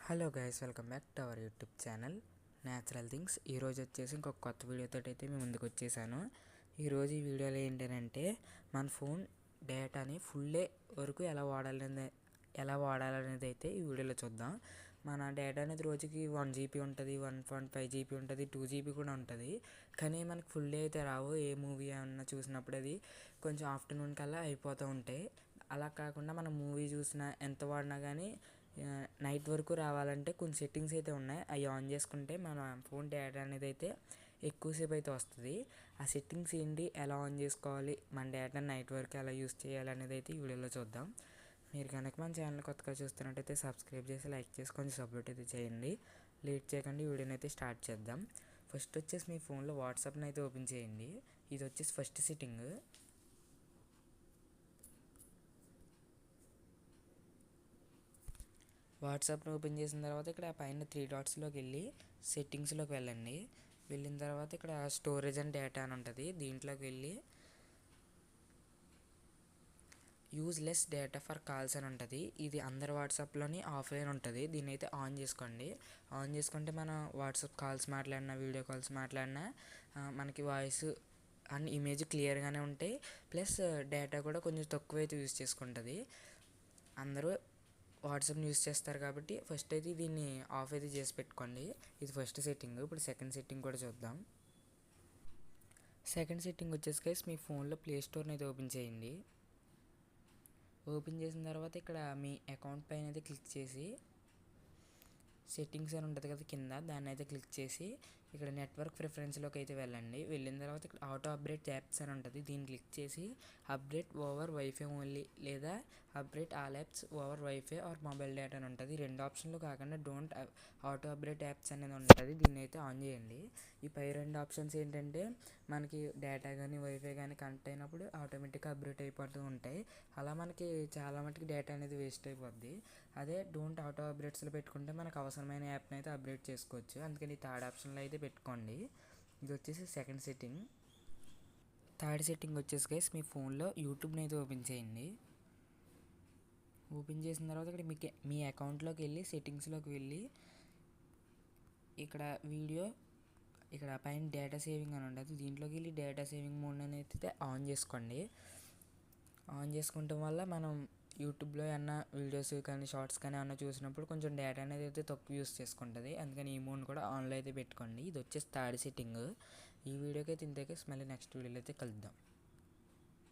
Hello guys, welcome back to our YouTube channel natural things. ఈరోజు వచ్చేసి ఇంకొక కొత్త వీడియోతో అయితే మీ ముందుకు వచ్చేసాను. ఈరోజు ఈ వీడియోలో ఏంటంటే మన ఫోన్ డేటాని ఫుల్ డే వరకు ఎలా వాడాలనేది అయితే ఈ వీడియోలో చూద్దాం. మన డేటా అనేది రోజుకి 1 GB ఉంటుంది, 1.5 GB ఉంటుంది, 2 GB కూడా ఉంటుంది. కానీ మనకు ఫుల్ డే అయితే రావు. ఏ మూవీ ఏమన్నా చూసినప్పుడు అది కొంచెం ఆఫ్టర్నూన్ కల్లా అయిపోతూ ఉంటాయి. అలా కాకుండా మనం మూవీ చూసినా ఎంత వాడినా కానీ నైట్ వరకు రావాలంటే కొన్ని సెట్టింగ్స్ అయితే ఉన్నాయి. అవి ఆన్ చేసుకుంటే మన ఫోన్ డేటా అనేది అయితే ఎక్కువసేపు అయితే వస్తుంది. ఆ సెట్టింగ్స్ ఏంటి, ఎలా ఆన్ చేసుకోవాలి, మన డేటా నైట్ వరకు ఎలా యూస్ చేయాలి అనేది అయితే ఈ వీడియోలో చూద్దాం. మీరు కనుక మన ఛానల్ కొత్తగా చూస్తున్నట్టయితే సబ్స్క్రైబ్ చేసి లైక్ చేసి కొంచెం సపోర్ట్ అయితే చేయండి. లేట్ చేయకుండా ఈ వీడియోని అయితే స్టార్ట్ చేద్దాం. ఫస్ట్ వచ్చేసి మీ ఫోన్లో వాట్సాప్ని అయితే ఓపెన్ చేయండి. ఇది వచ్చేసి ఫస్ట్ సెట్టింగ్. వాట్సాప్ని ఓపెన్ చేసిన తర్వాత ఇక్కడ పైన 3 డాట్స్లోకి వెళ్ళి సెట్టింగ్స్లోకి వెళ్ళండి. వెళ్ళిన తర్వాత ఇక్కడ స్టోరేజ్ అండ్ డేటా అని ఉంటుంది. దీంట్లోకి వెళ్ళి use less data for calls అని ఉంటుంది. ఇది అందరి వాట్సాప్లోని ఆఫ్లైన్ ఉంటుంది. దీన్ని అయితే ఆన్ చేసుకోండి. ఆన్ చేసుకుంటే మనం వాట్సాప్ కాల్స్ మాట్లాడినా, వీడియో కాల్స్ మాట్లాడినా మనకి వాయిస్ అండ్ ఇమేజ్ క్లియర్గానే ఉంటాయి. ప్లస్ డేటా కూడా కొంచెం తక్కువ అయితే యూజ్ చేసుకుంటుంది. అందరూ వాట్సాప్ని యూస్ చేస్తారు కాబట్టి ఫస్ట్ అయితే దీన్ని ఆఫ్ అయితే చేసి పెట్టుకోండి. ఇది ఫస్ట్ సెట్టింగ్. ఇప్పుడు సెకండ్ సెట్టింగ్ కూడా చూద్దాం. సెకండ్ సెట్టింగ్ వచ్చేసి గైస్, మీ ఫోన్లో ప్లే స్టోర్ని అయితే ఓపెన్ చేయండి. ఓపెన్ చేసిన తర్వాత ఇక్కడ మీ అకౌంట్ పైన అయితే క్లిక్ చేసి సెట్టింగ్స్ అని ఉంటుంది కదా కింద, దాన్ని అయితే క్లిక్ చేసి ఇక్కడ నెట్వర్క్ ప్రిఫరెన్స్లోకి అయితే వెళ్ళండి. వెళ్ళిన తర్వాత ఇక్కడ ఆటో అప్డేట్ యాప్స్ అని ఉంటుంది. దీన్ని క్లిక్ చేసి అప్డేట్ ఓవర్ వైఫై ఓన్లీ లేదా update all apps over WiFi or mobile data అని ఉంటుంది. రెండు ఆప్షన్లు కాకుండా డోంట్ ఆటో అప్డేట్ యాప్స్ అనేది ఉంటుంది. దీన్ని అయితే ఆన్ చేయండి. ఈ పై రెండు ఆప్షన్స్ ఏంటంటే మనకి డేటా కానీ వైఫై కానీ కనెక్ట్ అయినప్పుడు ఆటోమేటిక్గా అప్డేట్ అయిపోతూ ఉంటాయి. అలా మనకి చాలా మటుకు డేటా అనేది వేస్ట్ అయిపోద్ది. అదే డోంట్ ఆటో అప్డేట్స్లో పెట్టుకుంటే మనకు అవసరమైన యాప్ని అయితే అప్డేట్ చేసుకోవచ్చు. అందుకని థర్డ్ ఆప్షన్లో అయితే పెట్టుకోండి. ఇది వచ్చేసి సెకండ్ సెట్టింగ్. థర్డ్ సెట్టింగ్ వచ్చేసి గైస్, మీ ఫోన్లో యూట్యూబ్ని అయితే ఓపెన్ చేయండి. ఓపెన్ చేసిన తర్వాత ఇక్కడ మీ అకౌంట్లోకి వెళ్ళి సెట్టింగ్స్లోకి వెళ్ళి ఇక్కడ వీడియో ఇక్కడ పైన డేటా సేవింగ్ అని ఉంటుంది. దీంట్లోకి వెళ్ళి డేటా సేవింగ్ మోడ్ అనేది అయితే ఆన్ చేసుకోండి. ఆన్ చేసుకోవటం వల్ల మనం యూట్యూబ్లో ఏమన్నా వీడియోస్ కానీ షార్ట్స్ కానీ ఏమన్నా చూసినప్పుడు కొంచెం డేటా అనేది అయితే తక్కువ యూస్ చేసుకుంటుంది. అందుకని ఈ మోడ్ కూడా ఆన్లో అయితే పెట్టుకోండి. ఇది వచ్చేసి థర్డ్ సెట్టింగ్. ఈ వీడియోకి అయితే ఇంతకే మళ్ళీ నెక్స్ట్ వీడియోలో అయితే కలుద్దాం.